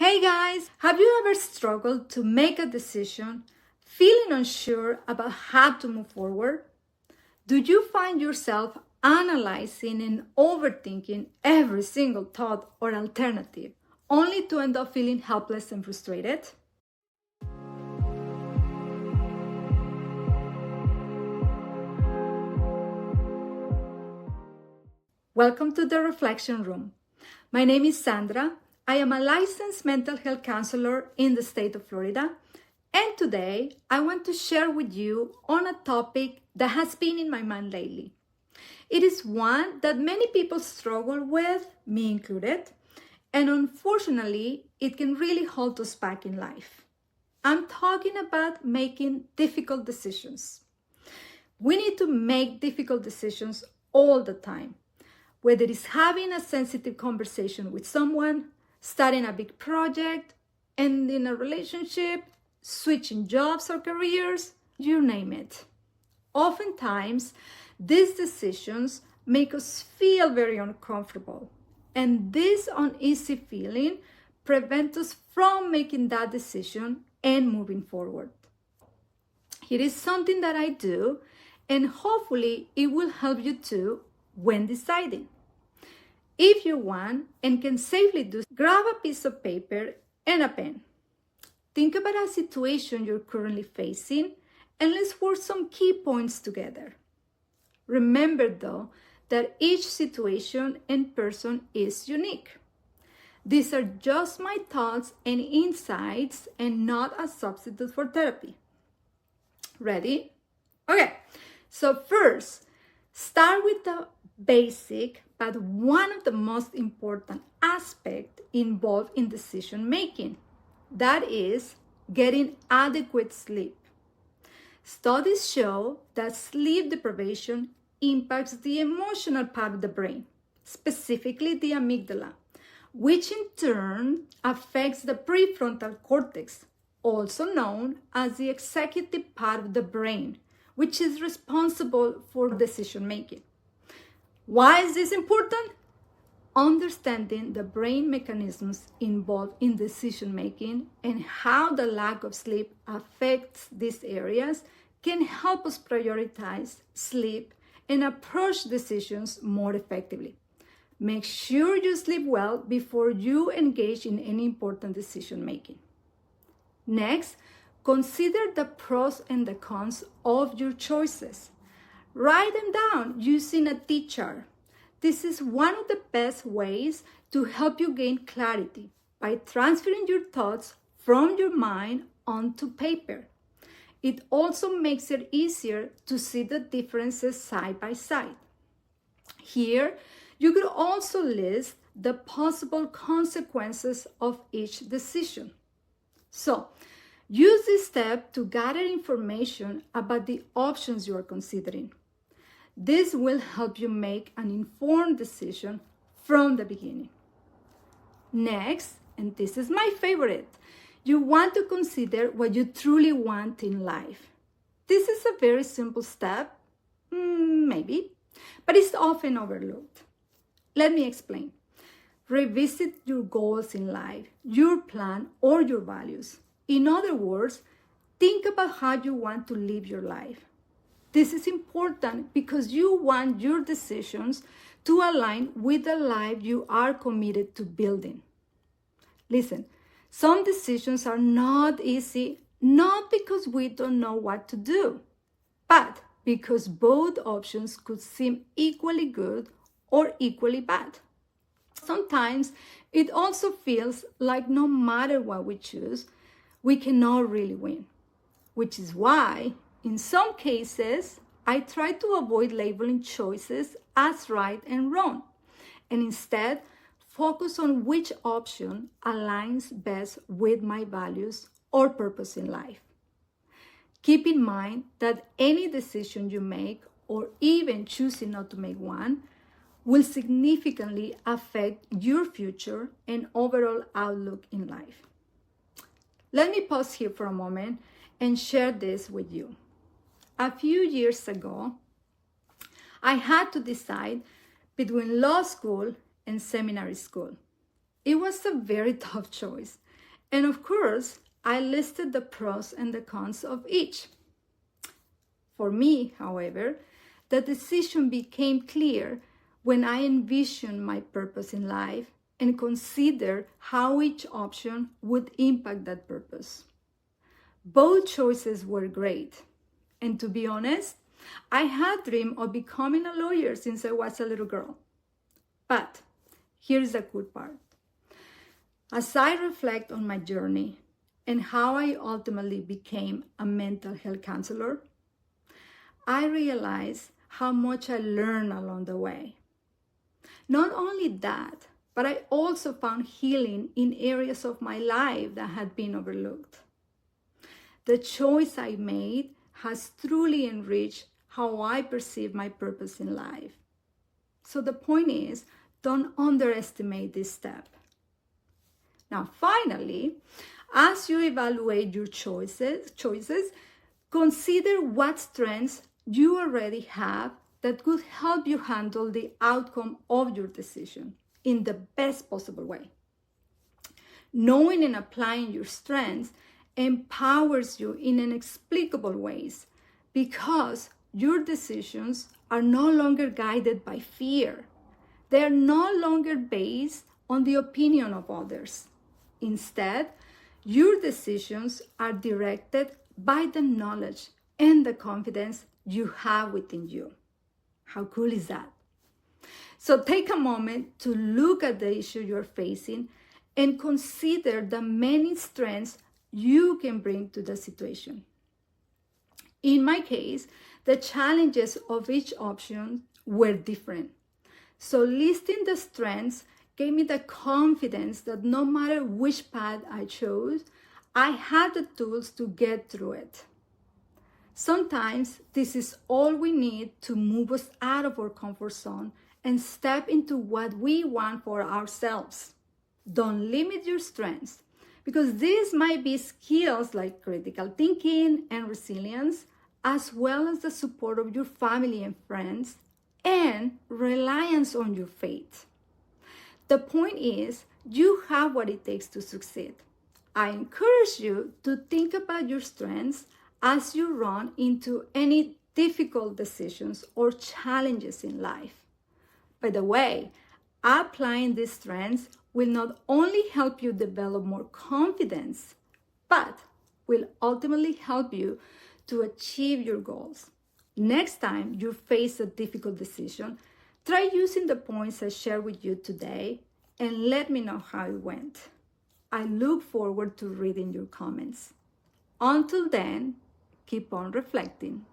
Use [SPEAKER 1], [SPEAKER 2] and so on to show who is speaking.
[SPEAKER 1] Hey guys, have you ever struggled to make a decision, feeling unsure about how to move forward? Do you find yourself analyzing and overthinking every single thought or alternative, only to end up feeling helpless and frustrated? Welcome to the Reflection Room. My name is Zandra. I am a licensed mental health counselor in the state of Florida, and today I want to share with you on a topic that has been in my mind lately. It is one that many people struggle with, me included, and unfortunately, it can really hold us back in life. I'm talking about making difficult decisions. We need to make difficult decisions all the time, whether it's having a sensitive conversation with someone, starting a big project, ending a relationship, switching jobs or careers, you name it. Oftentimes, these decisions make us feel very uncomfortable, and this uneasy feeling prevents us from making that decision and moving forward. It is something that I do, and hopefully it will help you too when deciding. If you want and can safely do, grab a piece of paper and a pen. Think about a situation you're currently facing and let's work some key points together. Remember though that each situation and person is unique. These are just my thoughts and insights and not a substitute for therapy. Ready? Okay, so first, start with the basic but one of the most important aspects involved in decision making. That is getting adequate sleep. Studies show that sleep deprivation impacts the emotional part of the brain, specifically the amygdala, which in turn affects the prefrontal cortex, also known as the executive part of the brain, which is responsible for decision making. Why is this important? Understanding the brain mechanisms involved in decision making and how the lack of sleep affects these areas can help us prioritize sleep and approach decisions more effectively. Make sure you sleep well before you engage in any important decision making. Next, consider the pros and the cons of your choices. Write them down using a T-chart. This is one of the best ways to help you gain clarity by transferring your thoughts from your mind onto paper. It also makes it easier to see the differences side by side. Here, you could also list the possible consequences of each decision. So, use this step to gather information about the options you are considering. This will help you make an informed decision from the beginning. Next, and this is my favorite, you want to consider what you truly want in life. This is a very simple step, maybe, but it's often overlooked. Let me explain. Revisit your goals in life, your plan, or your values. In other words, think about how you want to live your life. This is important because you want your decisions to align with the life you are committed to building. Listen, some decisions are not easy, not because we don't know what to do, but because both options could seem equally good or equally bad. Sometimes it also feels like no matter what we choose, we cannot really win, which is why in some cases, I try to avoid labeling choices as right and wrong, and instead focus on which option aligns best with my values or purpose in life. Keep in mind that any decision you make, or even choosing not to make one, will significantly affect your future and overall outlook in life. Let me pause here for a moment and share this with you. A few years ago, I had to decide between law school and seminary school. It was a very tough choice And of course, I listed the pros and the cons of each. For me, however, the decision became clear when I envisioned my purpose in life and considered how each option would impact that purpose. Both choices were great. And to be honest, I had dreamed of becoming a lawyer since I was a little girl. But here's the good part. As I reflect on my journey and how I ultimately became a mental health counselor, I realize how much I learned along the way. Not only that, but I also found healing in areas of my life that had been overlooked. The choice I made has truly enriched how I perceive my purpose in life. So the point is, don't underestimate this step. Now, finally, as you evaluate your choices, consider what strengths you already have that could help you handle the outcome of your decision in the best possible way. Knowing and applying your strengths empowers you in inexplicable ways because your decisions are no longer guided by fear. They are no longer based on the opinion of others. Instead, your decisions are directed by the knowledge and the confidence you have within you. How cool is that? So take a moment to look at the issue you're facing and consider the many strengths you can bring to the situation. In my case, the challenges of each option were different. So listing the strengths gave me the confidence that no matter which path I chose, I had the tools to get through it. Sometimes this is all we need to move us out of our comfort zone and step into what we want for ourselves. Don't limit your strengths because these might be skills like critical thinking and resilience, as well as the support of your family and friends and reliance on your faith. The point is, you have what it takes to succeed. I encourage you to think about your strengths as you run into any difficult decisions or challenges in life. By the way, applying these strengths will not only help you develop more confidence, but will ultimately help you to achieve your goals. Next time you face a difficult decision, try using the points I shared with you today and let me know how it went. I look forward to reading your comments. Until then, keep on reflecting.